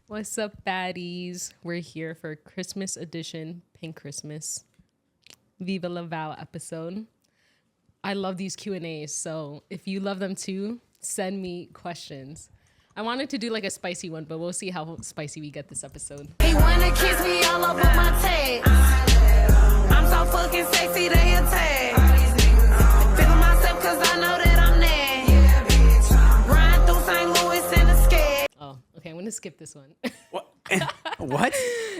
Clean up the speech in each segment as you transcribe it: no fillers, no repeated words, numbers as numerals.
What's up, baddies? We're here for Christmas edition, Pink Christmas, Viva La Vow episode. I love these Q&As, so if you love them too, send me questions. I wanted to do like a spicy one, but we'll see how spicy we get this episode. He wanna kiss me all over my text. I'm so fucking sexy, they attack. Feeling myself cause I know that I'm next. Riding through St. Louis in a skate. Oh, okay, I'm gonna skip this one. What? What?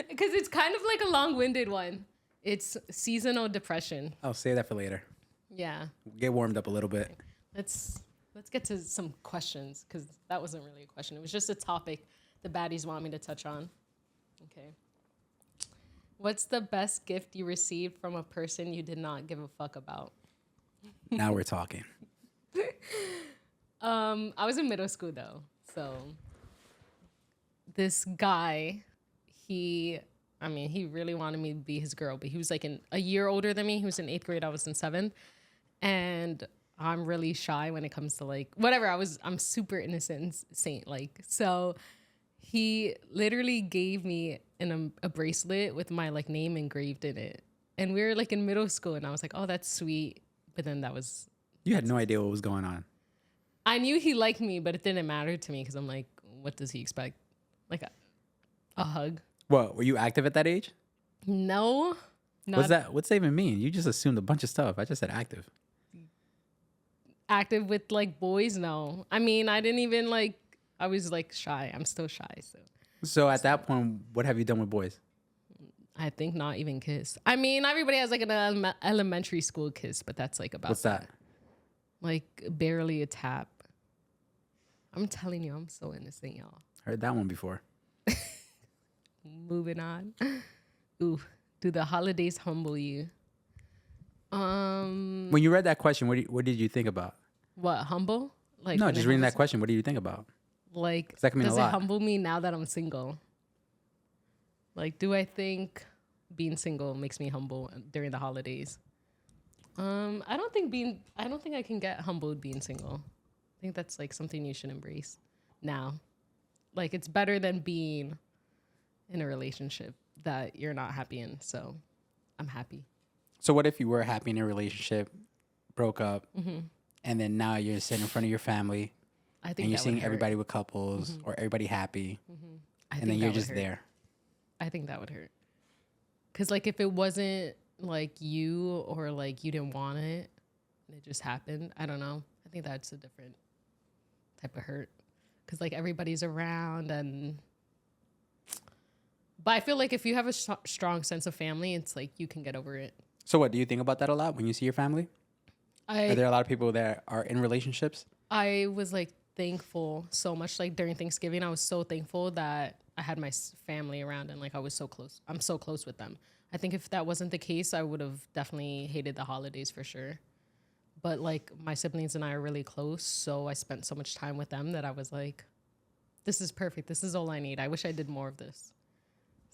Because it's kind of like a long-winded one. It's seasonal depression. I'll save that for later. Yeah. Get warmed up a little bit. Let's get to some questions, because that wasn't really a question. It was just a topic the baddies want me to touch on. Okay. What's the best gift you received from a person you did not give a fuck about? Now we're talking. I was in middle school though, so this guy, he really wanted me to be his girl, but he was like a year older than me. He was in 8th grade, I was in 7th, and I'm really shy when it comes to like whatever. I'm super innocent and saint like. So he literally gave me a bracelet with my like name engraved in it, and we were like in middle school, and I was like, oh, that's sweet. But then You had no idea what was going on. I knew he liked me, but it didn't matter to me because I'm like, what does he expect? Like a hug? What? Were you active at that age? No. What's that even mean? You just assumed a bunch of stuff. I just said active. Active with like boys? No. I mean, I didn't even like, I was like shy. I'm still shy. So at that point, what have you done with boys? I think not even kiss. I mean, everybody has like an elementary school kiss, but that's like about What's that? Like barely a tap. I'm telling you, I'm so innocent, y'all. Heard that one before. Moving on. Ooh, do the holidays humble you? When you read that question, what did you think about? What, humble? Like No, when just it reading that humbles- question. What do you think about? Like, That can mean a does it lot. humble me now that I'm single? Like, do I think being single makes me humble during the holidays? I don't think I can get humbled being single. I think that's like something you should embrace now. Like, it's better than being in a relationship that you're not happy in. So I'm happy. So what if you were happy in a relationship, broke up, and then now you're sitting in front of your family, I think and you're that seeing would hurt. everybody with couples or everybody happy, I and think then that you're would just hurt. there. I think that would hurt. Because, like, if it wasn't, like, you or, like, you didn't want it and it just happened, I don't know. I think that's a different type of hurt. Because, like, everybody's around and... But I feel like if you have a strong sense of family, it's, like, you can get over it. So what, do you think about that a lot when you see your family? Are there a lot of people that are in relationships? I was, like, thankful so much. Like, during Thanksgiving, I was so thankful that I had my family around and, like, I was so close. I'm so close with them. I think if that wasn't the case, I would have definitely hated the holidays for sure. But, like, my siblings and I are really close, so I spent so much time with them that I was like, this is perfect. This is all I need. I wish I did more of this.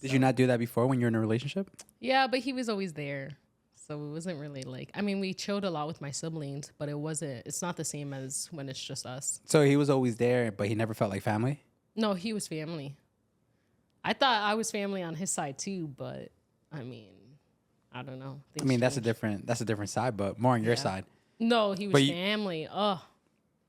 Did you not do that before when you're in a relationship? Yeah, but he was always there. So it wasn't really like, I mean, we chilled a lot with my siblings, but it's not the same as when it's just us. So he was always there, but he never felt like family? No, he was family. I thought I was family on his side too, but I mean, I don't know. I mean, that's a changed. different side, but more on your Yeah. side. No, he was But you- family. Oh,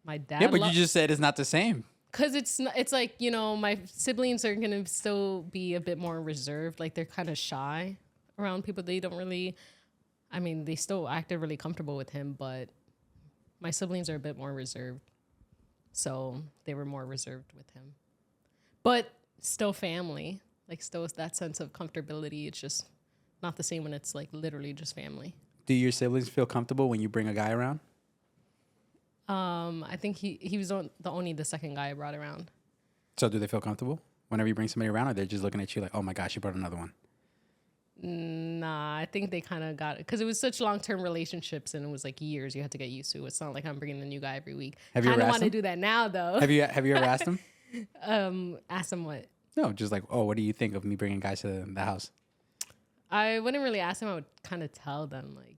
my dad. Yeah, but you just said it's not the same. Because it's like, you know, my siblings are going to still be a bit more reserved. Like, they're kind of shy around people. They don't really, I mean, they still acted really comfortable with him, but my siblings are a bit more reserved. So they were more reserved with him. But still family. Like, still that sense of comfortability. It's just not the same when it's, like, literally just family. Do your siblings feel comfortable when you bring a guy around? I think he was the second guy I brought around. So do they feel comfortable whenever you bring somebody around, or they're just looking at you like, oh my gosh, you brought another one? Nah, I think they kind of got it because it was such long-term relationships and it was like years you had to get used to. It's not like I'm bringing a new guy every week. Have you I ever don't asked want to him? do that now though. Have you ever asked them? Ask him what? No, just like, oh, what do you think of me bringing guys to the house? I wouldn't really ask them. I would kind of tell them like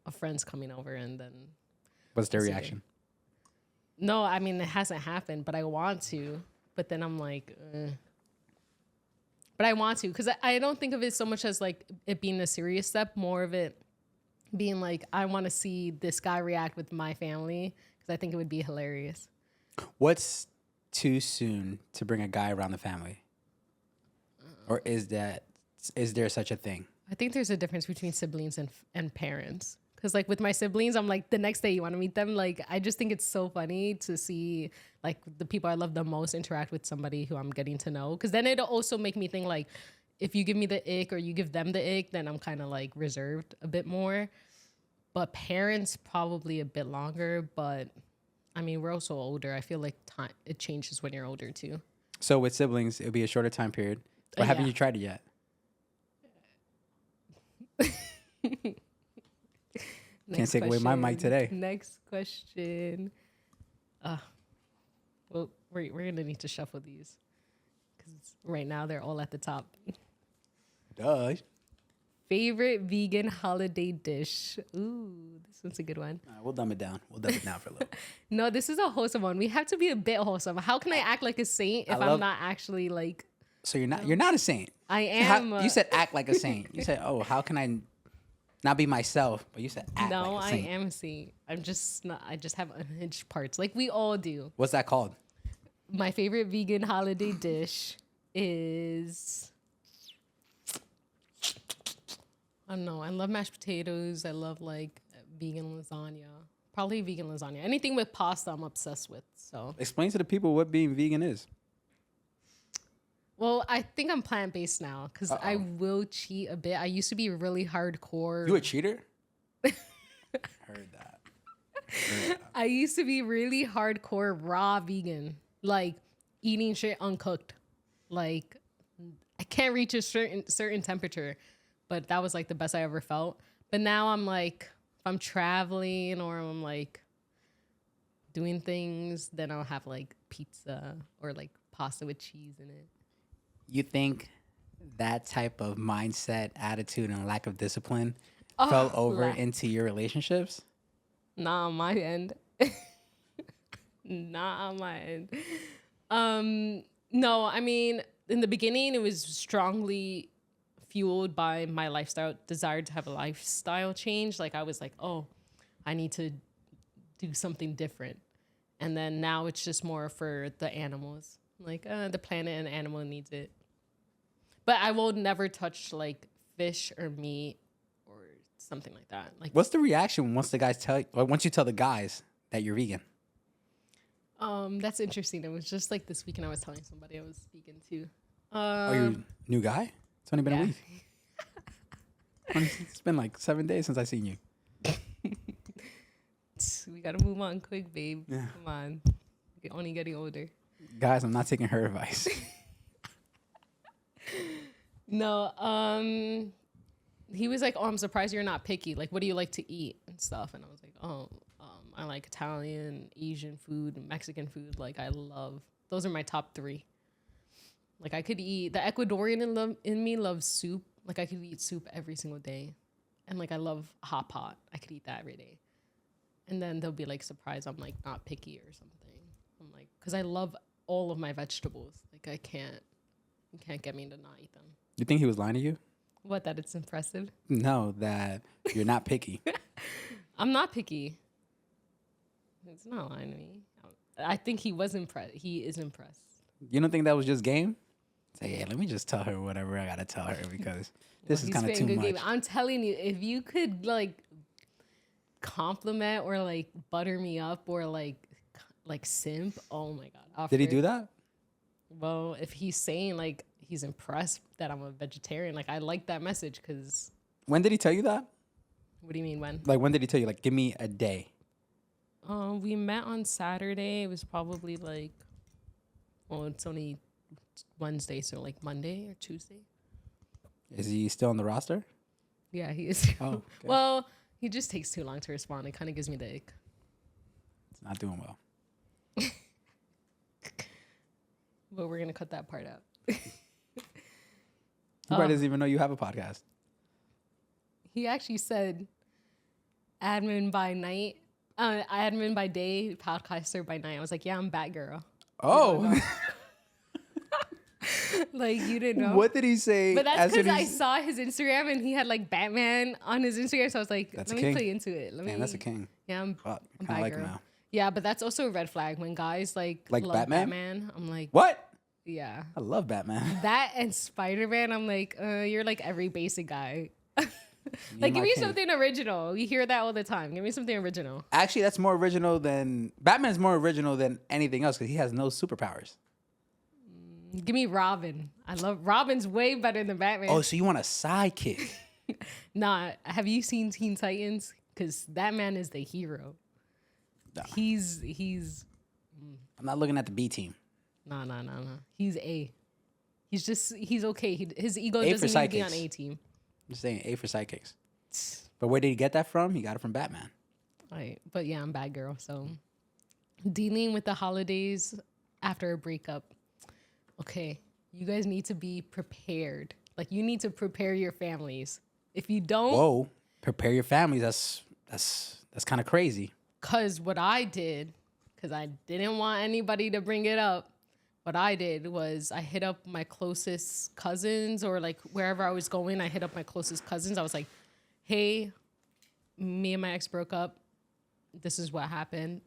a friend's coming over and then. What's their That's reaction? No, I mean it hasn't happened, but I want to. But then I'm like, But I want to, because I don't think of it so much as like it being a serious step, more of it being like, I want to see this guy react with my family because I think it would be hilarious. What's too soon to bring a guy around the family? Or is there such a thing? I think there's a difference between siblings and parents. Because like with my siblings, I'm like, the next day you want to meet them. Like, I just think it's so funny to see like the people I love the most interact with somebody who I'm getting to know. Because then it'll also make me think like, if you give me the ick or you give them the ick, then I'm kind of like reserved a bit more. But parents probably a bit longer. But I mean, we're also older. I feel like time it changes when you're older too. So with siblings, it'll be a shorter time period. But haven't you tried it yet? Can't take away my mic today. Next question. Well, we're going to need to shuffle these because right now they're all at the top. Duh. Favorite vegan holiday dish? Ooh, this one's a good one. We'll dumb it down. We'll dumb it down for a little. No, this is a wholesome one. We have to be a bit wholesome. How can I act like a saint if I'm not actually like... So you're not a saint. I am. You said act like a saint. You said, oh, how can I not be myself? But you said act no, like a saint. I am a saint. I'm just not. I just have unhinged parts like we all do. What's that called? My favorite vegan holiday dish is... I don't know. I love mashed potatoes. I love like vegan lasagna. Probably vegan lasagna. Anything with pasta I'm obsessed with. So Explain to the people what being vegan is. well, I think I'm plant-based now because I will cheat a bit. I used to be really hardcore. You a cheater? Heard that. I used to be really hardcore raw vegan, like eating shit uncooked. Like I can't reach a certain temperature, but that was like the best I ever felt. But now I'm like, if I'm traveling or I'm like doing things, then I'll have like pizza or like pasta with cheese in it. You think that type of mindset, attitude, and lack of discipline fell over into your relationships? Not on my end. Not on my end. No, I mean, in the beginning, it was strongly fueled by my lifestyle, desire to have a lifestyle change. Like I was like, oh, I need to do something different. And then now it's just more for the animals. Like the planet and animal needs it. But I will never touch like fish or meat or something like that. Like, what's the reaction once the guys tell you, or once you tell the guys that you're vegan? That's interesting. It was just like this weekend I was telling somebody I was vegan too. Are you a new guy? It's only been a week. It's been like 7 days since I seen you. We gotta move on quick, babe. Yeah. Come on. You're only getting older. Guys, I'm not taking her advice. No, he was like, oh, I'm surprised you're not picky. Like, what do you like to eat and stuff? And I was like, oh, I like Italian, Asian food, Mexican food. Like, I love, those are my top 3. Like, I could eat, the Ecuadorian in me loves soup. Like, I could eat soup every single day. And, like, I love hot pot. I could eat that every day. And then they'll be, like, surprised I'm, like, not picky or something. I'm like, because I love all of my vegetables. Like, you can't get me to not eat them. You think he was lying to you? What, that it's impressive? No, that you're not picky. I'm not picky. It's not lying to me. I think he was impressed. He is impressed. You don't think that was just game? Say, yeah, let me just tell her whatever I gotta tell her because this is kind of too much. Game. I'm telling you, if you could like compliment or like butter me up or like simp, oh my god. Did he do that? Well, if he's saying like he's impressed that I'm a vegetarian, like I like that message because. When did he tell you that? What do you mean when? Like when did he tell you? Like, give me a day. We met on Saturday. It was probably like, well, it's only Wednesday, so like Monday or Tuesday. Is he still on the roster? Yeah, he is. Oh, okay. Well, he just takes too long to respond. It kind of gives me the ick. It's not doing well. But we're gonna cut that part out. He probably doesn't even know you have a podcast. He actually said, "Admin by night, admin by day, podcaster by night." I was like, "Yeah, I'm Batgirl." Oh. Like, you didn't know. What did he say? But that's as soon because I as- saw his Instagram and he had like Batman on his Instagram. So I was like, That's let a me king. play into it. Man, that's a king. Yeah, I'm Fuck, a I bad like him girl. now. Yeah, but that's also a red flag when guys like love Batman? I'm like, What? yeah. I love Batman. That and Spider-Man, I'm like, you're like every basic guy. Like, give my me king. something original. You hear that all the time. Give me something original. Actually, that's more original than Batman's more original than anything else because he has no superpowers. Give me Robin. I love Robin's way better than Batman. Oh, so you want a sidekick? Nah, have you seen Teen Titans? Because that man is the hero. Nah. He's I'm not looking at the B team. no. He's A. He's okay. His ego A for doesn't need to be on sidekicks. A team. I'm just saying A for sidekicks. But where did he get that from? He got it from Batman. Right. But yeah, I'm bad girl. So dealing with the holidays after a breakup. Okay. You guys need to be prepared. Like, you need to prepare your families. If you don't, Whoa, prepare your families. That's kind of crazy. because what I did, because I didn't want anybody to bring it up, what I did was I hit up my closest cousins, or like wherever I was going, I hit up my closest cousins. I was like, hey, me and my ex broke up. This is what happened.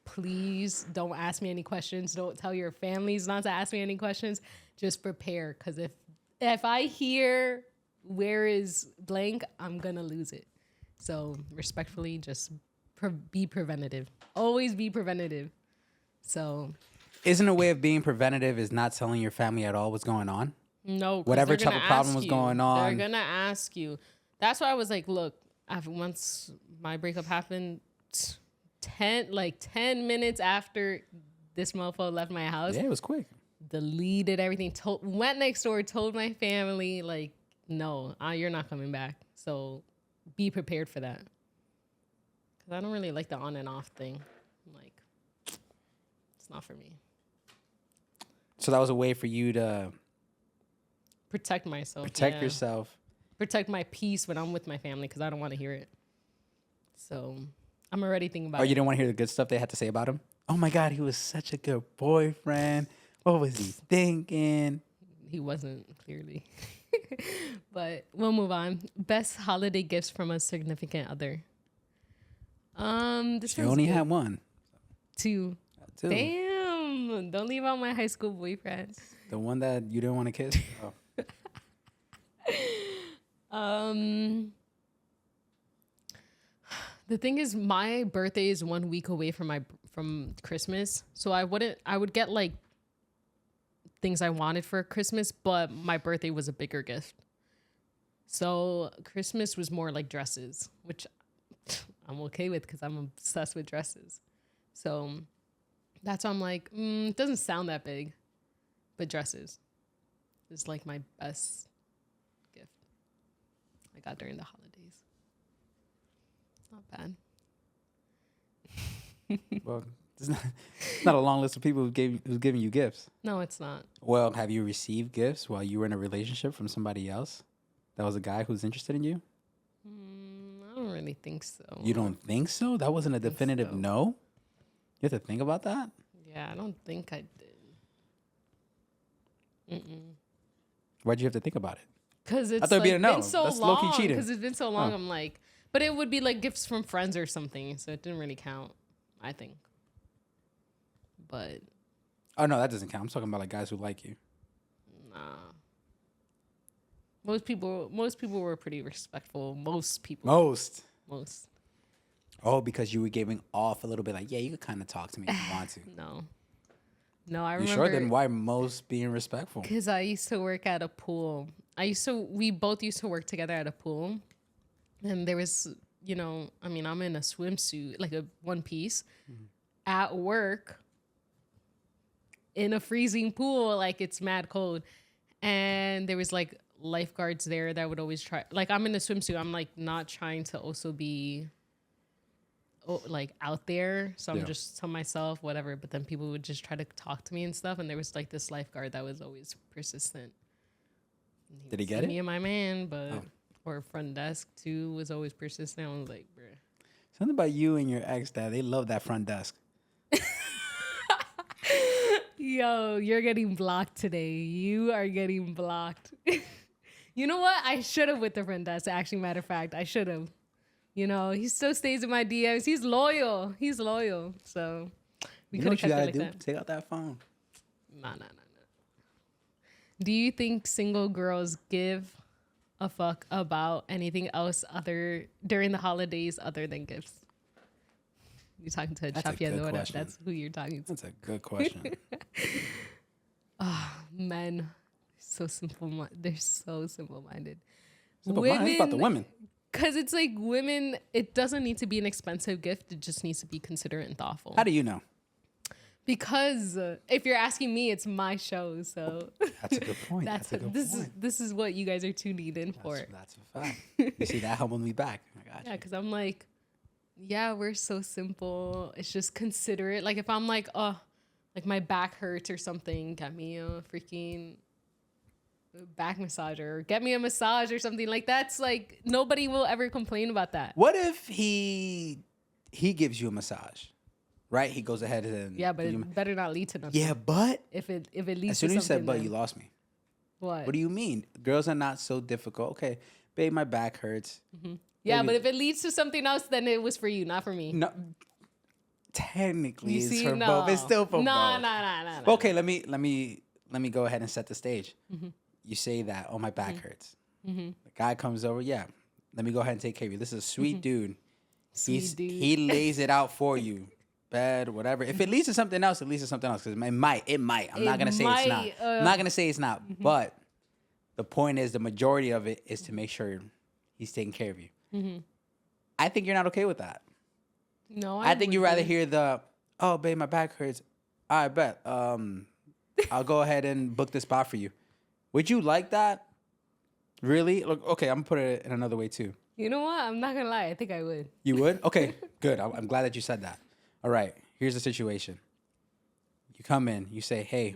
Please don't ask me any questions. Don't tell your families not to ask me any questions. Just prepare, because if I hear where is blank, I'm gonna lose it. So respectfully, just be preventative. Always be preventative. So Isn't a way of being preventative is not telling your family at all what's going on? no, 'cause Whatever they're type gonna of problem ask was you. going on. They're gonna ask you. That's why I was like, look, once my breakup happened, 10 minutes after this mofo left my house, Yeah, it was quick. deleted everything, went next door, told my family, like, no, you're not coming back. So be prepared for that. Because I don't really like the on and off thing. I'm like, it's not for me. So that was a way for you to Protect myself. protect yeah. yourself. Protect my peace when I'm with my family, because I don't want to hear it. So I'm already thinking about Oh, you it. didn't want to hear the good stuff they had to say about him? Oh my God, he was such a good boyfriend. What was he thinking? He wasn't, clearly. But we'll move on. Best holiday gifts from a significant other. This You one's only good. had one. Two. Two. Damn. Don't leave out my high school boyfriend. The one that you didn't want to kiss? Oh. The thing is, my birthday is 1 week away from Christmas. So I would get like things I wanted for Christmas, but my birthday was a bigger gift. So Christmas was more like dresses, which I'm okay with because I'm obsessed with dresses. So that's why I'm like, it doesn't sound that big, but dresses is like my best gift I got during the holidays. It's not bad. Well, it's not a long list of people who's giving you gifts. No, it's not. Well, have you received gifts while you were in a relationship from somebody else? That was a guy who's interested in you? I don't really think so. You don't think so? That wasn't a definitive so. no? You have to think about that? Yeah, I don't think I did. Why'd you have to think about it? Because it's thought it'd be a no. been so That's low-key long. cheating. Because it's been so long. Huh. I'm like, but it would be like gifts from friends or something, so it didn't really count, I think. But Oh, no, that doesn't count. I'm talking about like guys who like you. nah. Most people were pretty respectful. Most people. Most. Most. Oh, because you were giving off a little bit like, yeah, you could kind of talk to me if you want to. No. No, I You remember. sure? Then why most being respectful? Because I used to work at a pool. We both used to work together at a pool. And there was, I'm in a swimsuit, like a one piece, at work in a freezing pool, like it's mad cold. And there was like lifeguards there that would always try, like I'm in a swimsuit. I'm like not trying to also be like out there. So I'm Yeah. just to myself, whatever. But then people would just try to talk to me and stuff. And there was like this lifeguard that was always persistent. And Did he would get see it? Me and my man, but or front desk too was always persistent. I was like, bruh. Something about you and your ex that they love that front desk. Yo, you're getting blocked today. You are getting blocked. You know what? I should have with the friend that's actually, matter of fact, I should have. You know, he still stays in my DMs. He's loyal. So we could have kept it like that. Take out that phone. Nah. Do you think single girls give a fuck about anything else during the holidays other than gifts? You're talking to Chapiadora. That's who you're talking to. That's a good question. Men, so simple. They're so simple-minded. Women, about the women. Because it's like women, it doesn't need to be an expensive gift. It just needs to be considerate and thoughtful. How do you know? Because if you're asking me, it's my show. So that's a good point. This is what you guys are tuning in for. That's a fact. You see, that humbled me back. I got you. Yeah, because I'm like, yeah, we're so simple. It's just considerate. Like if I'm like, oh, like my back hurts or something, get me a freaking back massager or get me a massage or something. Like that's like nobody will ever complain about that. What if he gives you a massage? Right? He goes ahead and yeah, but it better not lead to nothing. Yeah, but if it leads as soon to as you said something, but, you lost me. What? What do you mean? Girls are not so difficult. Okay, babe, my back hurts. Mm-hmm. Yeah, but if it leads to something else, then it was for you, not for me. No, technically, it's for no. both. It's still for both. No. Okay, let me go ahead and set the stage. Mm-hmm. You say that, oh, my back hurts. Mm-hmm. The guy comes over, yeah. Let me go ahead and take care of you. This is a sweet dude. He lays it out for you. Bed, whatever. If it leads to something else, it leads to something else. Because it might. I'm not gonna say it's not. I'm not gonna say it's not. Mm-hmm. But the point is, the majority of it is to make sure he's taking care of you. Mm-hmm. I think you're not okay with that. No, I think you'd rather hear the, oh, babe, my back hurts. I bet. I'll go ahead and book this spot for you. Would you like that? Really? Look, okay, I'm gonna put it in another way too. You know what? I'm not gonna lie. I think I would. You would? Okay, good. I'm glad that you said that. All right, here's the situation. You come in, you say, hey,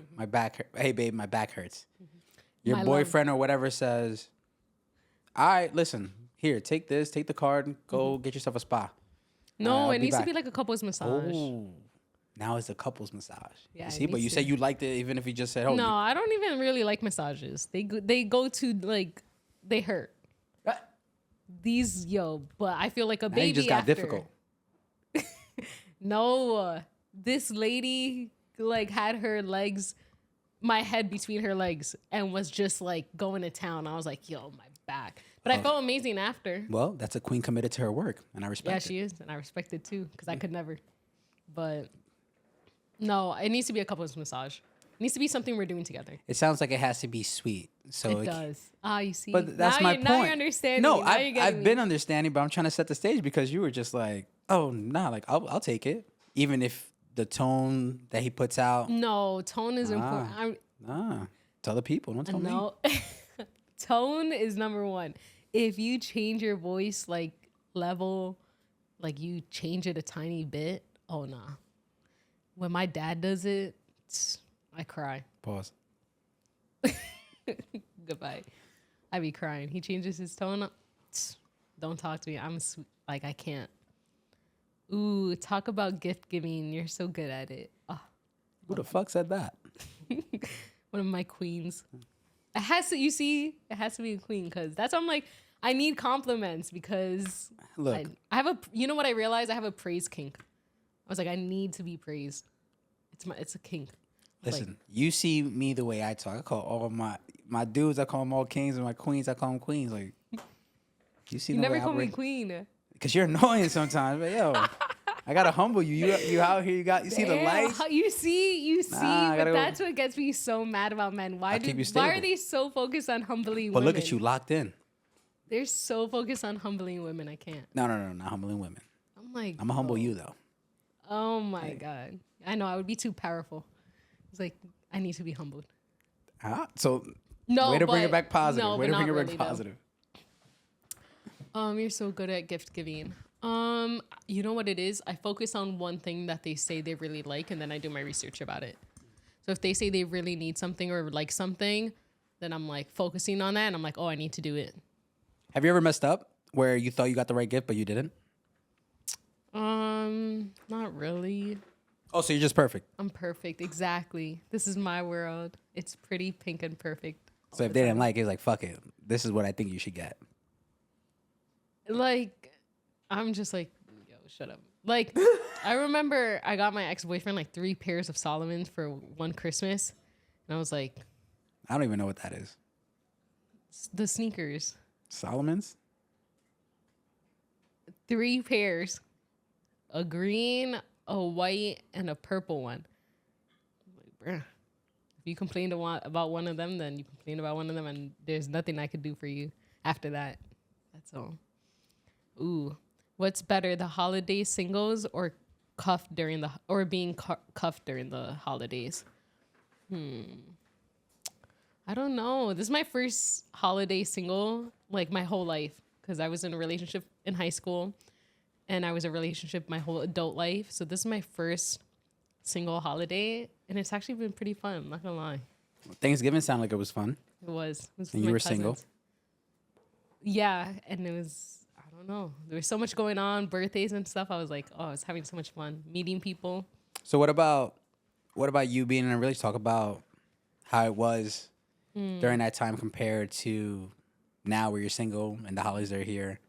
hey, babe, my back hurts. Your boyfriend or whatever says, all right, listen, here, take this, take the card, go get yourself a spa. No, it needs to be like a couple's massage. Oh, now it's a couple's massage. Yeah, you see, but you said you liked it even if you just said, oh. No, I don't even really like massages. They go to, like, they hurt. But I feel like a baby. It just got difficult. No, this lady like had her legs, my head between her legs, and was just like going to town. I was like, yo, my back. But I felt amazing after. Well, that's a queen committed to her work, and I respect it. Yeah, she is, and I respect it too, because I could never. But no, it needs to be a couple's massage. It needs to be something we're doing together. It sounds like it has to be sweet. So it does. You see. But that's my point. Now you're understanding. No, I've been understanding, but I'm trying to set the stage because you were just like, oh, nah, like I'll take it. Even if the tone that he puts out. No, tone is important. Tell the people. Don't tell me. Tone is number one. If you change your voice, like, level, like, you change it a tiny bit, oh, nah. When my dad does it, I cry. Pause. Goodbye. I be crying. He changes his tone up. Don't talk to me. Like, I can't. Ooh, talk about gift giving. You're so good at it. Oh. Who the fuck said that? One of my queens. It has to, you see, it has to be a queen because that's why I'm like, I need compliments because look, I have you know what I realized? I have a praise kink. I was like, I need to be praised. It's a kink. Listen, like, you see me the way I talk. I call all my dudes, I call them all kings, and my queens, I call them queens. Like, you see, you never call me queen. Because you're annoying sometimes, but yo, I gotta humble you. You out here, you see the lights. You see, but that's what gets me so mad about men. Why are they so focused on humbling women? But look at you, locked in. They're so focused on humbling women. I can't. No, not humbling women. I'm like, I'm gonna humble you though. Oh my God. I know I would be too powerful. It's like, I need to be humbled. So way to bring it back positive. No, way to bring it back really, positive. You're so good at gift giving. You know what it is? I focus on one thing that they say they really like, and then I do my research about it. So if they say they really need something or like something, then I'm like focusing on that, and I'm like, oh, I need to do it. Have you ever messed up where you thought you got the right gift, but you didn't? Not really. Oh, so you're just perfect. I'm perfect. Exactly. This is my world. It's pretty, pink, and perfect. So if they didn't like it, it's like, fuck it. This is what I think you should get. Like, I'm just like, yo, shut up. Like, I remember I got my ex-boyfriend like 3 pairs of Solomons for one Christmas. And I was like, I don't even know what that is. the sneakers. Solomon's? 3 pairs. A green, a white, and a purple one. I'm like, bruh. If you complained about one of them, then you complained about one of them, and there's nothing I could do for you after that. That's all. Ooh. What's better, the holiday singles or cuffed during being cuffed during the holidays? I don't know. This is my first holiday single, like my whole life, because I was in a relationship in high school, and I was in a relationship my whole adult life. So this is my first single holiday, and it's actually been pretty fun. I'm not gonna lie. Thanksgiving sounded like it was fun. It was. It was And with you my were single? cousins. Yeah, and it was. I don't know. There was so much going on, birthdays and stuff. I was like, oh, I was having so much fun meeting people. So what about you being in a relationship? Talk about how it was during that time compared to now where you're single and the holidays are here.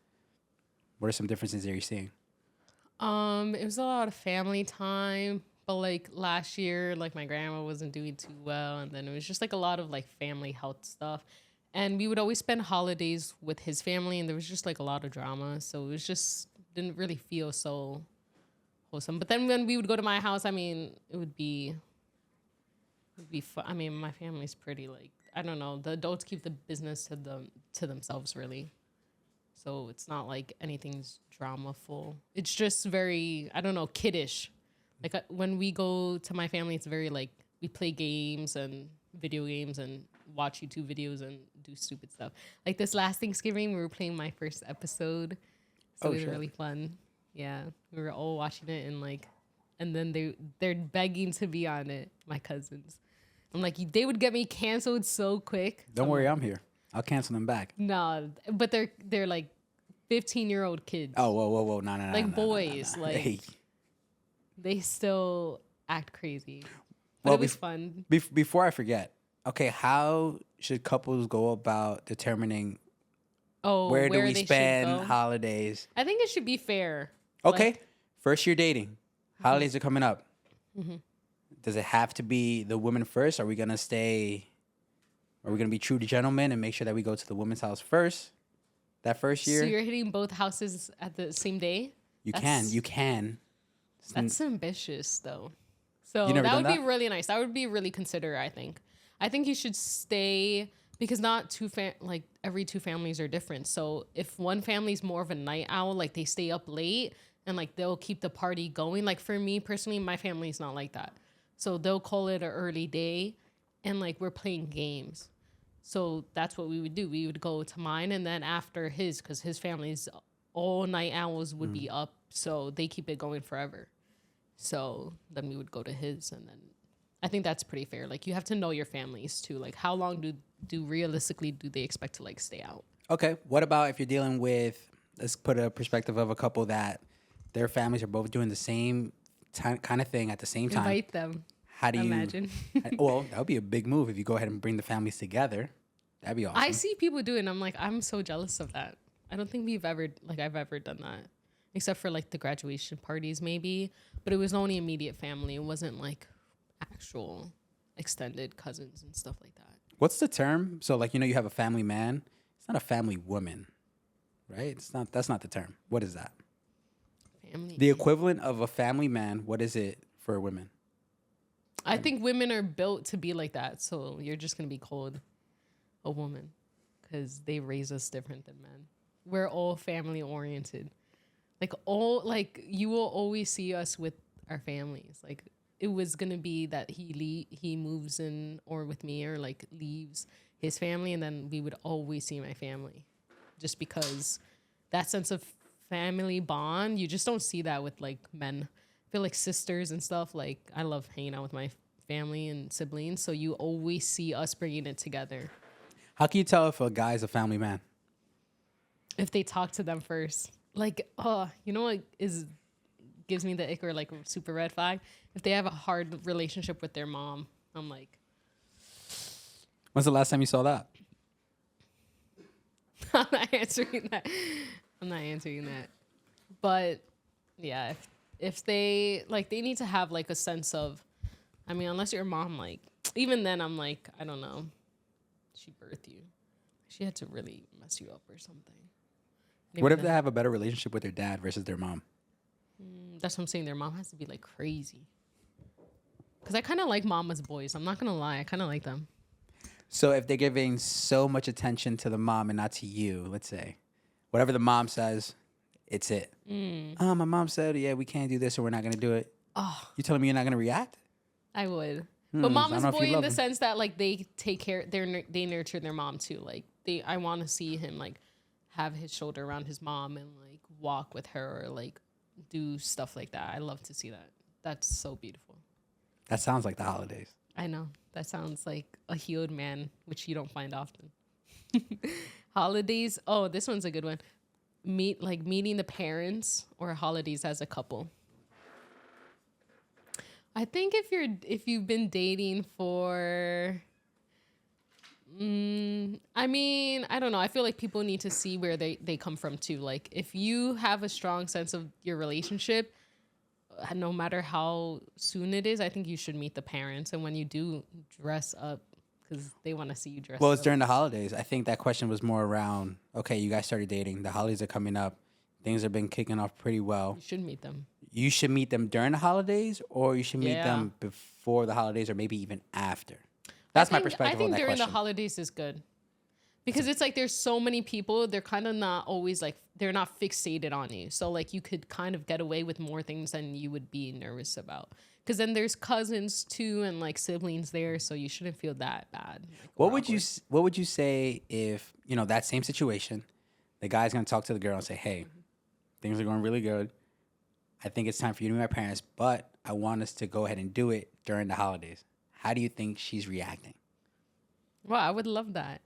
What are some differences that you're seeing? It was a lot of family time, but like last year, like my grandma wasn't doing too well, and then it was just like a lot of like family health stuff. And we would always spend holidays with his family, and there was just like a lot of drama, so it was just didn't really feel so wholesome. But then when we would go to my house, I mean, it would be fun. I mean, my family's pretty like, I don't know, the adults keep the business to themselves really. So it's not like anything's dramaful. It's just very, I don't know, kiddish. Like when we go to my family, it's very like we play games and video games and watch YouTube videos and do stupid stuff. Like this last Thanksgiving, we were playing my first episode. So it was really fun. Yeah. We were all watching it and then they're begging to be on it, my cousins. I'm like, they would get me canceled so quick. Don't worry, I'm here. I'll cancel them back. No, but they're like 15-year-old kids. Oh, whoa, no. Like boys, like Hey. they still act crazy. But Well, it was fun. Before I forget, okay, how should couples go about determining where do we they should spend go? holidays? I think it should be fair. Okay, Like, first year dating, holidays are coming up. Does it have to be the woman first? Are we gonna be true to gentlemen and make sure that we go to the woman's house first? That first year, so you're hitting both houses at the same day? you That's- can. That's ambitious, though. So You never that done would be that? really nice. That would be really considerate, I think. I think you should stay because not like every 2 families are different. So if one family's more of a night owl, like they stay up late and like they'll keep the party going. Like for me personally, my family's not like that. So they'll call it an early day and like we're playing games. So that's what we would do. We would go to mine and then after his, because his family's all night owls would be up. So they keep it going forever. So then we would go to his and then I think that's pretty fair. Like you have to know your families too. Like how long do realistically do they expect to like stay out? Okay, what about if you're dealing with, let's put a perspective of a couple that their families are both doing the same kind of thing at the same time. Invite them. How do you imagine? Well, that would be a big move if you go ahead and bring the families together. That'd be awesome. I see people do it and I'm like, I'm so jealous of that. I don't think I've ever done that. Except for like the graduation parties maybe. But it was only immediate family. It wasn't like actual extended cousins and stuff like that. What's the term? So like, you have a family man. It's not a family woman, right? That's not the term. What is that? Family. The equivalent of a family man, what is it for women? I think women are built to be like that. So you're just going to be called a woman because they raise us different than men. We're all family oriented. You will always see us with our families. Like it was going to be that he moves in or with me or like leaves his family. And then we would always see my family just because that sense of family bond, you just don't see that with like men. I feel like sisters and stuff, like I love hanging out with my family and siblings. So you always see us bringing it together. How can you tell if a guy's a family man? If they talk to them first. Like, you know what is gives me the ick or like super red flag. If they have a hard relationship with their mom, I'm like, When's the last time you saw that? I'm not answering that. I'm not answering that. But yeah, if they like, they need to have like a sense of, I mean, unless your mom, like, even then I'm like, I don't know. She birthed you. She had to really mess you up or something. Maybe What if then- they have a better relationship with their dad versus their mom? That's what I'm saying. Their mom has to be like crazy. Because I kind of like mama's boys. I'm not going to lie. I kind of like them. So if they're giving so much attention to the mom and not to you, let's say, whatever the mom says, it's it. Oh, my mom said, yeah, we can't do this or we're not going to do it. Oh, You telling me you're not going to react? I would. I But don't mama's know if you boy in love the them. sense that like they take care, they nurture their mom too. Like I want to see him like have his shoulder around his mom and like walk with her or like do stuff like that. I love to see that. That's so beautiful. That sounds like the holidays. I know. That sounds like a healed man, which you don't find often. Holidays. Oh, this one's a good one. Meeting the parents or holidays as a couple. I think if you've been dating for, I mean, I don't know. I feel like people need to see where they come from too. Like if you have a strong sense of your relationship, no matter how soon it is, I think you should meet the parents. And when you do, dress up because they want to see you dress Well, up. it's during the holidays. I think that question was more around, okay, you guys started dating. The holidays are coming up. Things have been kicking off pretty well. You should meet them. You should meet them during the holidays or you should meet Yeah. them before the holidays or maybe even after. That's my perspective I think on that during question. the holidays is good. Because it's like there's so many people, they're kind of not always like, they're not fixated on you. So like you could kind of get away with more things than you would be nervous about. Because then there's cousins too and like siblings there, so you shouldn't feel that bad. Like, or What would awkward. what would you say if, that same situation, the guy's going to talk to the girl and say, hey, things are going really good. I think it's time for you to meet my parents, but I want us to go ahead and do it during the holidays. How do you think she's reacting? Well, I would love that.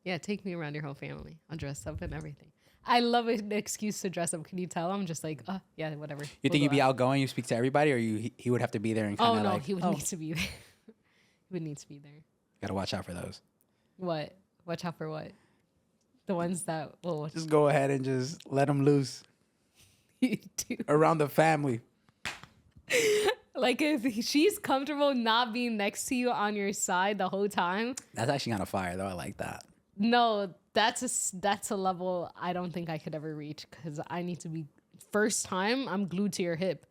Yeah, take me around your whole family. I'll dress up and everything. I love an excuse to dress up. Can you tell? I'm just like, yeah, whatever. You think you'd be outgoing, you speak to everybody, or he would have to be there and kind Oh, of no, like, he would need to be there. He would need to be there. got to watch out for those. What? Watch out for what? The ones that will watch Just go ahead and just let them loose you do. around the family. Like if she's comfortable not being next to you on your side the whole time, That's actually kind of fire, though. I like that. no, that's a level I don't think I could ever reach because I need to be first time I'm glued to your hip.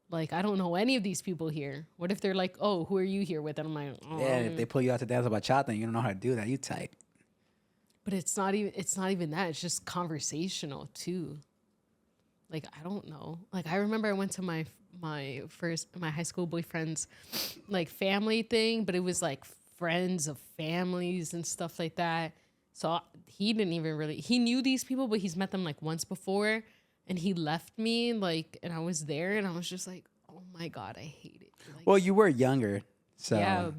Like I don't know any of these people here. What if they're like, oh, who are you here with? And I'm like, oh. Yeah, if they pull you out to dance about bachata and you don't know how to do that, you tight. But it's not even that. It's just conversational too. Like I don't know. Like I remember I went to my high school boyfriend's like family thing, but it was like friends of families and stuff like that. So he didn't even really, he knew these people, but he's met them like once before, and he left me like, and I was there, and I was just like, oh my God, I hate it. Like, Well, you were younger, so. yeah.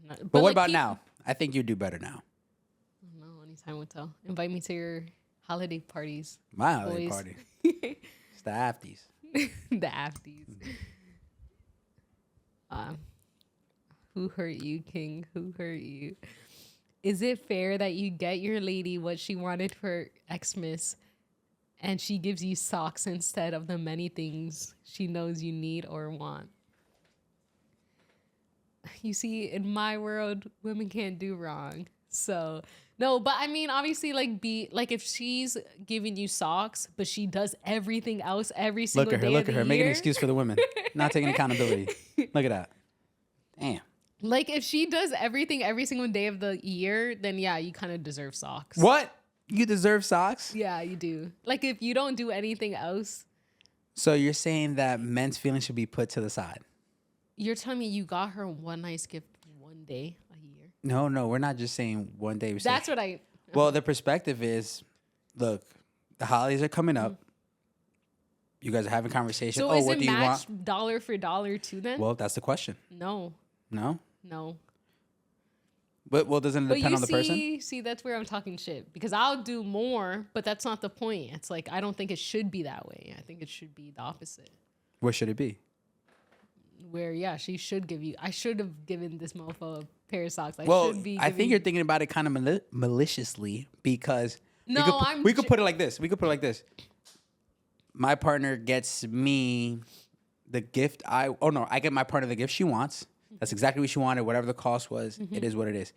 But what like, about now? I think you do better now. No, only time will tell. Invite me to your holiday parties. My holiday Boys. party. It's the afties. The afties. Who hurt you, King? Who hurt you? Is it fair that you get your lady what she wanted for Xmas and she gives you socks instead of the many things she knows you need or want? You see, in my world, women can't do wrong. So no, but I mean, obviously, like if she's giving you socks, but she does everything else every single day. Look at her. Make an year, excuse for the women. Not taking accountability. Look at that. Damn. Like if she does everything every single day of the year, then yeah, you kind of deserve socks. What? You deserve socks? Yeah, you do. Like if you don't do anything else, So you're saying that men's feelings should be put to the side? you're telling me you got her one nice gift one day a year. No, we're not just saying one day. We're That's saying, what I. well, the perspective is, look, the holidays are coming up. You guys are having conversation. So Oh, is what it do you want? matched dollar for dollar too then? Well, that's the question. No. No? But well, doesn't it But depend you on the person? see, that's where I'm talking shit because I'll do more, but that's not the point. It's like I don't think it should be that way. I think it should be the opposite. What should it be? Where she should give you. I should have given this mofo a pair of socks. Well, should be I think giving- you're thinking about it kind of maliciously because No, we could put it like this. My partner gets me the gift I get my partner the gift she wants. That's exactly what she wanted. Whatever the cost was, it is what it is.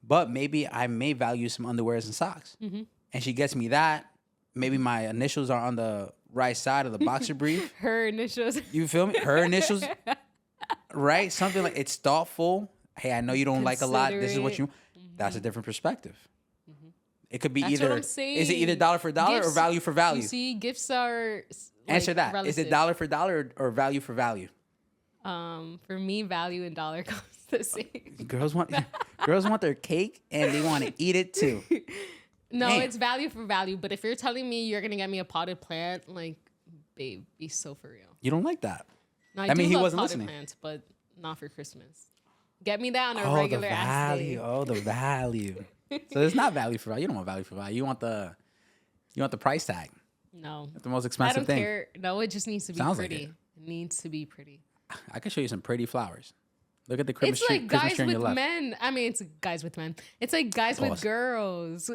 But maybe I may value some underwears and socks. And she gets me that. Maybe my initials are on the right side of the boxer brief. her initials. You feel me? Her initials, right? Something like it's thoughtful. Hey, I know you don't like a lot. This is what you. That's a different perspective. It could be That's either. what I'm saying. Is it either dollar for dollar or value for value? You see, gifts are. Answer that. Relative. Is it dollar for dollar or value for value? For me, value and dollar costs the same. Girls want their cake and they want to eat it too. No, Damn. it's value for value. But if you're telling me you're gonna get me a potted plant, like, babe, be so for real. You don't like that. No, I mean, do he love wasn't potted listening. plants, but not for Christmas. Get me that on a regular ass day. Oh, the value. So it's not value for value. You don't want value for value. You want the price tag. No, That's the most I expensive don't thing. care. No, it just needs to be Sounds like pretty. it. It needs to be pretty. I can show you some pretty flowers. Look at the Christmas It's tree. like Christmas guys tree on your with left. men. I mean, it's guys with men. It's like guys with Pause. girls.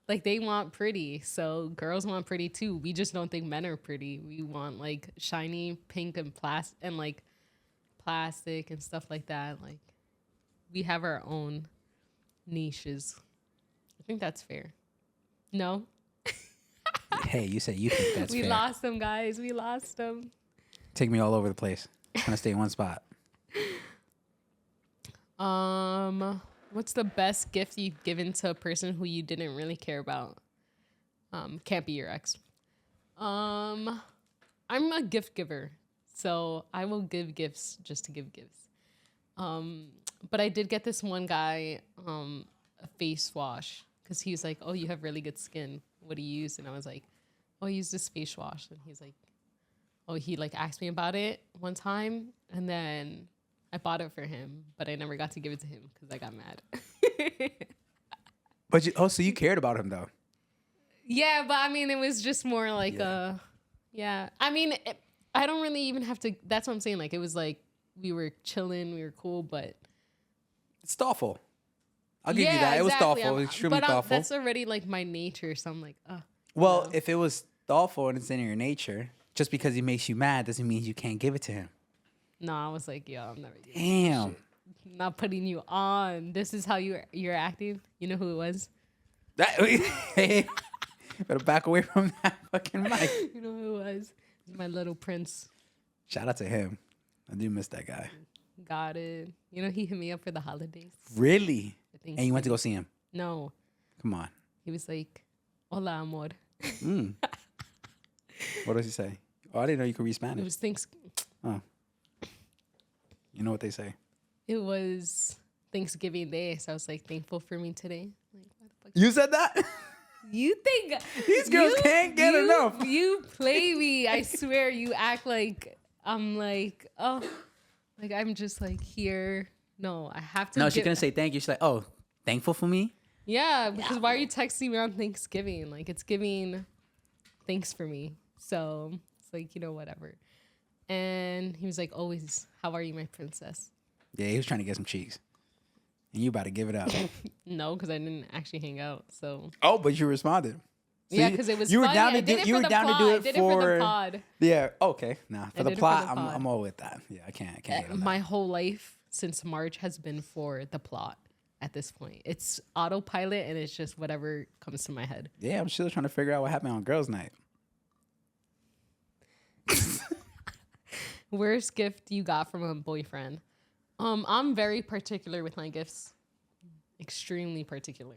Like they want pretty, so girls want pretty too. We just don't think men are pretty. We want like shiny pink and like plastic and stuff like that. Like we have our own niches. I think that's fair. No, Hey, you say you think that's we fair. lost them, guys. We lost them. Take me all over the place. Trying to stay in one spot. What's the best gift you've given to a person who you didn't really care about? Can't be your ex. I'm a gift giver, so I will give gifts just to give gifts. But I did get this one guy a face wash because he was like, "Oh, you have really good skin. What do you use?" And I was like, "Oh, I use this face wash." And he's like, "Oh," he like asked me about it one time, and then I bought it for him, but I never got to give it to him because I got mad. But so you cared about him though. Yeah, but I mean, it was just more like yeah. I mean, I don't really even have to. That's what I'm saying. Like, it was like we were chilling, we were cool, but It's thoughtful. I'll give you that. It was thoughtful. It was extremely thoughtful. That's already like my nature. So I'm like, Well, no. if it was thoughtful and it's in your nature, just because he makes you mad doesn't mean you can't give it to him. No, I was like, yo, I'm never doing Damn. this shit. Not putting you on. This is how you're acting. You know who it was? Hey, better back away from that fucking mic. You know who it was? My little prince. Shout out to him. I do miss that guy. Got it. You know, he hit me up for the holidays. Really? I think. And you went to go see him? No, Come on. he was like, "Hola, amor." Mm. What does he say? Oh, I didn't know you could read It Spanish. was You know what they say. It was Thanksgiving Day, so I was like, thankful for me today. Like, why the fuck? You said that? You think These girls can't get enough. You play me. I swear. You act like I'm like, oh, like I'm just like here. No, I have to. No, she's going to say thank you. She's like, oh, thankful for me? Yeah, because why are you texting me on Thanksgiving? Like, it's giving thanks for me. So it's like, whatever. And he was like, always, how are you, my princess? Yeah, he was trying to get some cheeks. And you about to give it up. No, because I didn't actually hang out. So Oh, but you responded. So yeah, because it was you were funny. down I to did do it you for were the down plot. to do I it did for it for the pod. Yeah, okay. Nah, for I the did it for plot, the pod. I'm all with that. Yeah, I can't get on that. My whole life since March has been for the plot at this point. It's autopilot and it's just whatever comes to my head. Yeah, I'm still trying to figure out what happened on girls' night. Worst gift you got from a boyfriend? I'm very particular with my gifts. Extremely particular.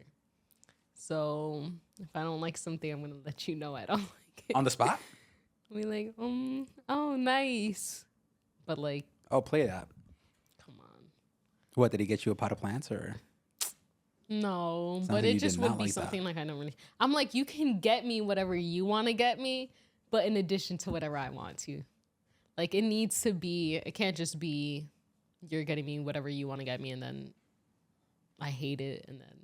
So if I don't like something, I'm gonna let you know I don't like it. On the spot? I'll be like, oh, nice. But like, Oh, play that. come on. What, did he get you a pot of plants or? No, Sounds but like it you just did would not be like that. something like I don't really. I'm like, you can get me whatever you want to get me, but in addition to whatever I want to. Like, it needs to be, it can't just be you're getting me whatever you want to get me and then I hate it, and then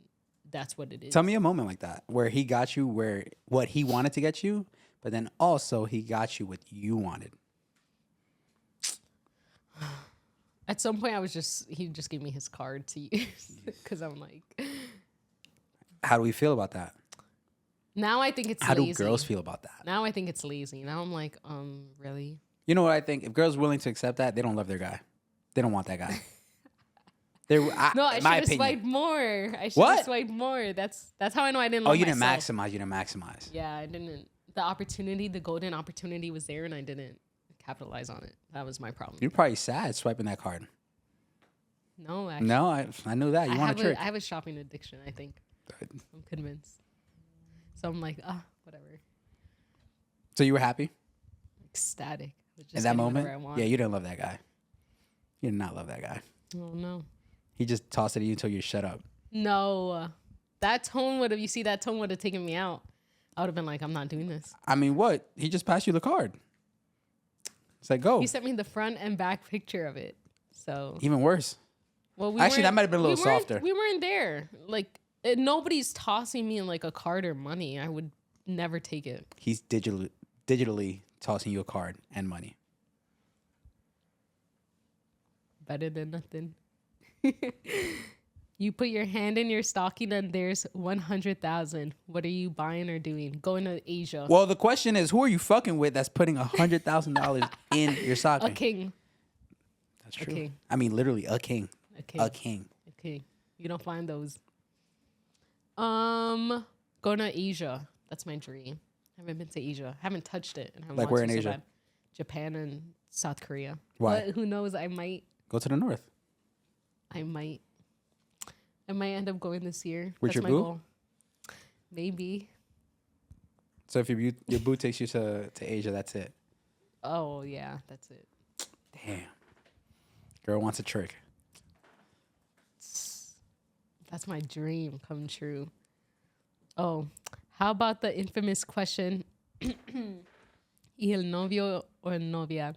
that's what it is. Tell me a moment like that where he got you what he wanted to get you, but then also he got you what you wanted. At some point, he just gave me his card to use because I'm like. How do we feel about that? Now I think it's How lazy. do girls feel about that? Now I think it's lazy. Now I'm like, really? You know what I think? If girls willing to accept that, they don't love their guy. They don't want that guy. I should have swiped more. I should have swiped more. That's how I know I didn't love you myself. You didn't maximize. Yeah, I didn't. The golden opportunity was there, and I didn't capitalize on it. That was my problem. You're probably sad swiping that card. No, actually. No, I knew that. You want a trick. I have a shopping addiction, I think. I'm convinced. So I'm like, whatever. So you were happy? Ecstatic. In that moment? Yeah, you didn't love that guy. You did not love that guy. Oh, no. He just tossed it to you until you shut up. No. That tone would have taken me out. I would have been like, I'm not doing this. I mean, what? He just passed you the card. It's like, go. He sent me the front and back picture of it. So even worse. Well, actually, that might have been a little softer. We weren't there. Like, nobody's tossing me in like a card or money. I would never take it. He's digitally tossing you a card and money. Better than nothing. You put your hand in your stocking and there's 100,000. What are you buying or doing? Going to Asia. Well, the question is, who are you fucking with that's putting $100,000 in your stocking? A king. That's true. A king. I mean, literally a king. A king. A king. A king. You don't find those. Going to Asia. That's my dream. I haven't been to Asia. Haven't touched it. And I like where in Asia? Bad. Japan and South Korea. Why? But who knows? I might. Go to the north. I might end up going this year. With That's your my boo? goal. Maybe. So if your boo takes you to Asia, that's it. Oh yeah, that's it. Damn. Girl wants a trick. That's my dream come true. Oh, how about the infamous question? ¿Y el novio o novia?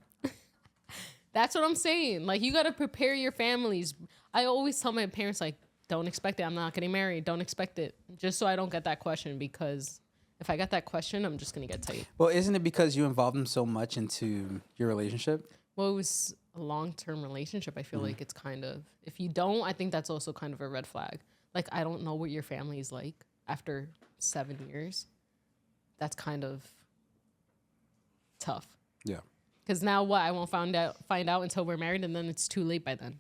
That's what I'm saying. Like, you got to prepare your families. I always tell my parents, like, don't expect it. I'm not getting married. Don't expect it. Just so I don't get that question, because if I get that question, I'm just going to get tight. Well, isn't it because you involved them so much into your relationship? Well, it was a long-term relationship. I feel like it's kind of, if you don't, I think that's also kind of a red flag. Like, I don't know what your family is like after 7 years. That's kind of tough. Yeah. Because now what? I won't find out until we're married, and then it's too late by then.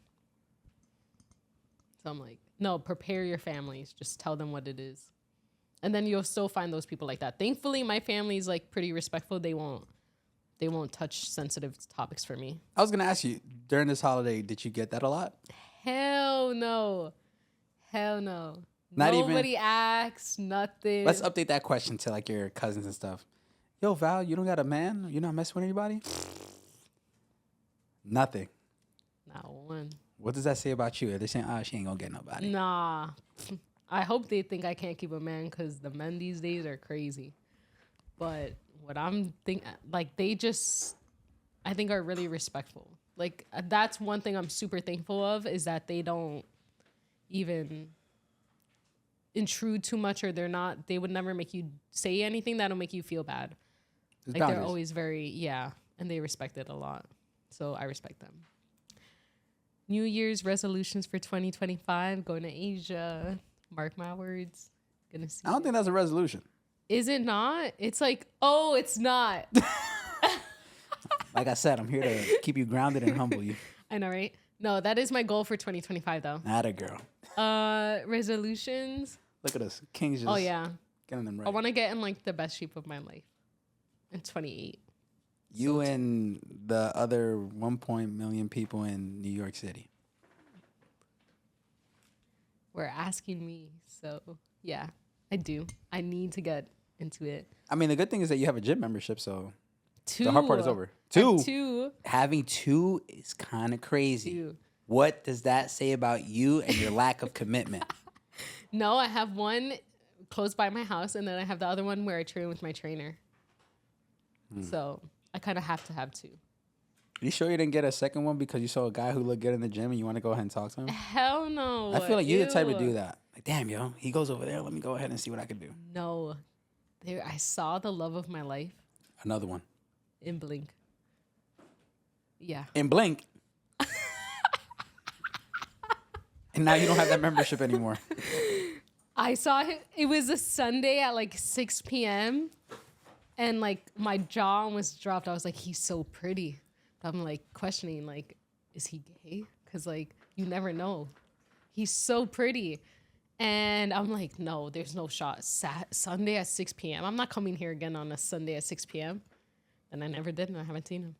So I'm like, no, prepare your families. Just tell them what it is. And then you'll still find those people like that. Thankfully, my family's like pretty respectful. They won't touch sensitive topics for me. I was going to ask you, during this holiday, did you get that a lot? Hell no. Hell no. Nobody asks, nothing. Let's update that question to like your cousins and stuff. Yo, Val, you don't got a man? You not messing with anybody? Nothing. Not one. What does that say about you? They're saying, she ain't gonna get nobody. Nah. I hope they think I can't keep a man, because the men these days are crazy. But what I'm thinking, like, they just, I think, are really respectful. Like, that's one thing I'm super thankful of, is that they don't even intrude too much, or they would never make you say anything that'll make you feel bad. There's Like, boundaries. they're always and they respect it a lot. So I respect them. New Year's resolutions for 2025, going to Asia. Mark my words. Gonna see. I don't think that's a resolution. Is it not? It's like, oh, it's not. Like I said, I'm here to keep you grounded and humble you. I know, right? No, that is my goal for 2025, though. Not a girl. Resolutions. Look at us. Kings just getting them right. I want to get in like the best shape of my life in 28. You and the other 1 million people in New York City. Were asking me. So, yeah, I do. I need to get into it. I mean, the good thing is that you have a gym membership, so 2. the hard part is over. I have 2. Having 2 is kind of crazy. 2. What does that say about you and your lack of commitment? No, I have one close by my house, and then I have the other one where I train with my trainer. So I kind of have to have 2. You sure you didn't get a second one because you saw a guy who looked good in the gym and you want to go ahead and talk to him? Hell no. I feel like you're the type to do Ew. that. Like, damn, yo, he goes over there. Let me go ahead and see what I can do. No. There, I saw the love of my life Another one. in Blink. Yeah. In Blink. And now you don't have that membership anymore. I saw him. It was a Sunday at like 6 p.m. And like my jaw almost dropped. I was like, he's so pretty. I'm like questioning, like, is he gay? Because like you never know. He's so pretty. And I'm like, no, there's no shot. Sunday at 6 p.m. I'm not coming here again on a Sunday at 6 p.m. And I never did, and I haven't seen him.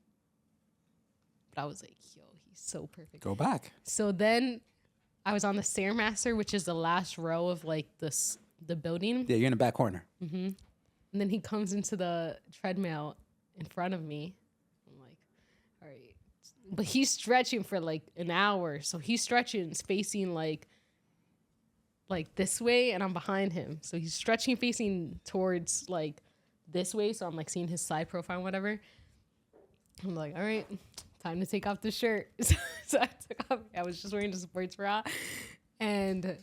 But I was like, yo, he's so perfect. Go back. So then I was on the Stairmaster, which is the last row of like the building. Yeah, you're in the back corner. Mm-hmm. And then he comes into the treadmill in front of me. I'm like, all right. But he's stretching for like an hour. So he's stretching, facing like this way, and I'm behind him. So he's stretching, facing towards like this way. So I'm like seeing his side profile, whatever. I'm like, all right, time to take off the shirt. So I took off. I was just wearing the sports bra and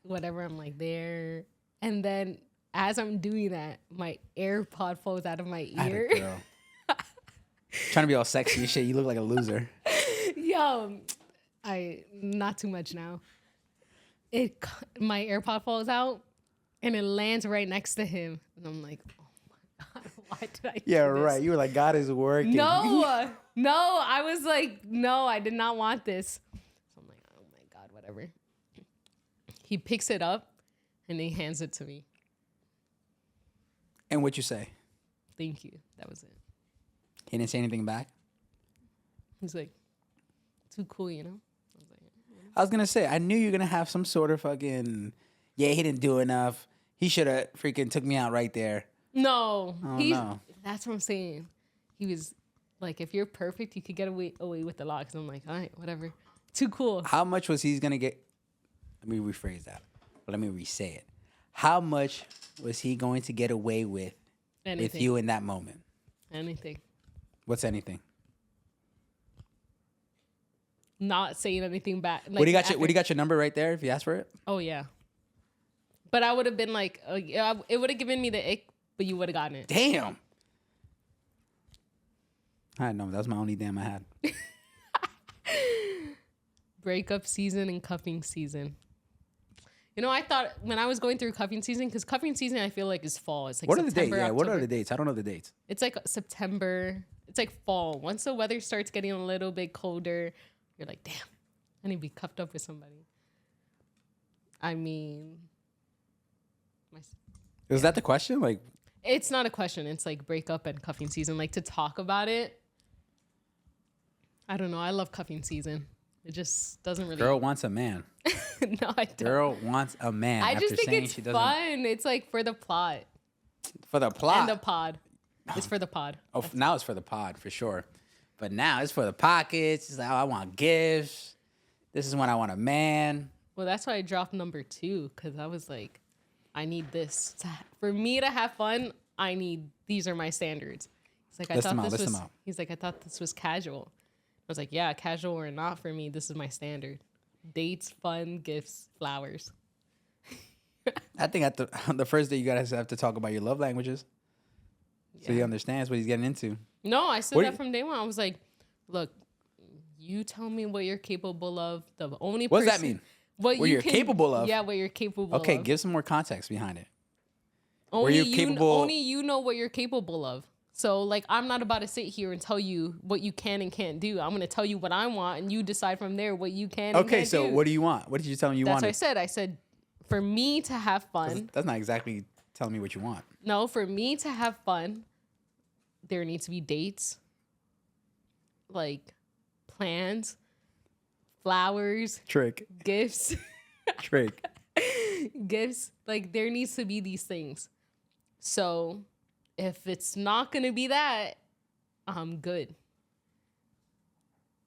whatever. I'm like there. And then as I'm doing that, my AirPod falls out of my ear. Girl. Trying to be all sexy and shit. You look like a loser. Yo, not too much now. My AirPod falls out and it lands right next to him. And I'm like, oh my God, why did I do this? Right. You were like, God is working. No, I was like, no, I did not want this. So I'm like, oh my God, whatever. He picks it up and he hands it to me. And what'd you say? Thank you. That was it. He didn't say anything back? He's like, too cool, you know? I was going to say, I knew you were going to have some sort of fucking, yeah, he didn't do enough. He should have freaking took me out right there. No. Oh, no. That's what I'm saying. He was like, if you're perfect, you could get away with the locks. I'm like, all right, whatever. Too cool. How much was he going to get? Let me rephrase that. But let me re-say it. How much was he going to get away with you in that moment? Anything. What's anything? Not saying anything back. Like, Would he got your number right there if you asked for it? Oh, yeah. But I would have been like, it would have given me the ick, but you would have gotten it. Damn. I know. That was my only damn I had. Breakup season and cuffing season. You know, I thought when I was going through cuffing season, because cuffing season I feel like is fall. It's like What September, are the dates? Yeah, what are October. the dates? I don't know the dates. It's like September. It's like fall. Once the weather starts getting a little bit colder, you're like, damn, I need to be cuffed up with somebody. I mean, Was that the question? Like, it's not a question. It's like breakup and cuffing season. Like to talk about it. I don't know. I love cuffing season. It just doesn't really. girl wants a man. No, I don't. Girl wants a man. I just after think saying it's she doesn't. fun. It's like for the plot For the plot. and the pod. It's for the pod. Oh, now it's for the pod for sure. But now it's for the pockets. It's like, oh, I want gifts. This is when I want a man. Well, that's why I dropped number 2 because I was like, I need this for me to have fun. These are my standards. He's like, He's like, I thought this was casual. I was like, yeah, casual or not for me. This is my standard. Dates, fun, gifts, flowers. I think at the first day you guys have to talk about your love languages, so he understands what he's getting into. No, I said that from day one. I was like, look, you tell me what you're capable of. The only What person, does that mean? What you're capable of? Yeah, what you're capable of. Okay, give some more context behind it. Only you know what you're capable of. So, like, I'm not about to sit here and tell you what you can and can't do. I'm going to tell you what I want, and you decide from there what you can and can't do. Okay, so what do you want? What did you tell me you wanted? That's what I said. I said, for me to have fun. That's not exactly telling me what you want. No, for me to have fun, there needs to be dates, like plans, flowers, gifts. Gifts. Like, there needs to be these things. So if it's not going to be that, I'm good.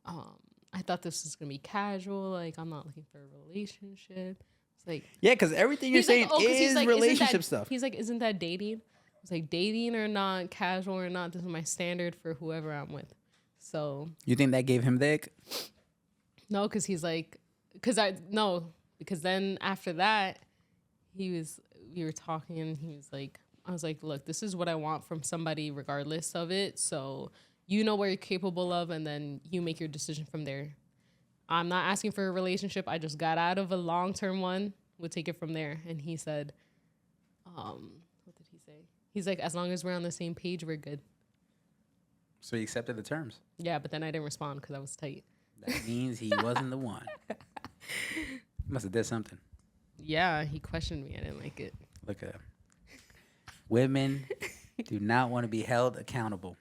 I thought this was going to be casual. Like, I'm not looking for a relationship. It's like, yeah, because everything you're saying is relationship stuff. He's like, isn't that dating? It's like, dating or not, casual or not, this is my standard for whoever I'm with. So you think that gave him the ick? no, because he's like, because then after that, we were talking and he was like, I was like, look, this is what I want from somebody regardless of it. So you know what you're capable of, and then you make your decision from there. I'm not asking for a relationship. I just got out of a long-term one. We'll take it from there. And he said, what did he say? He's like, as long as we're on the same page, we're good. So he accepted the terms. Yeah, but then I didn't respond because I was tight. That means he wasn't the one. Must have did something. Yeah, he questioned me. I didn't like it. Look at him. Women do not want to be held accountable.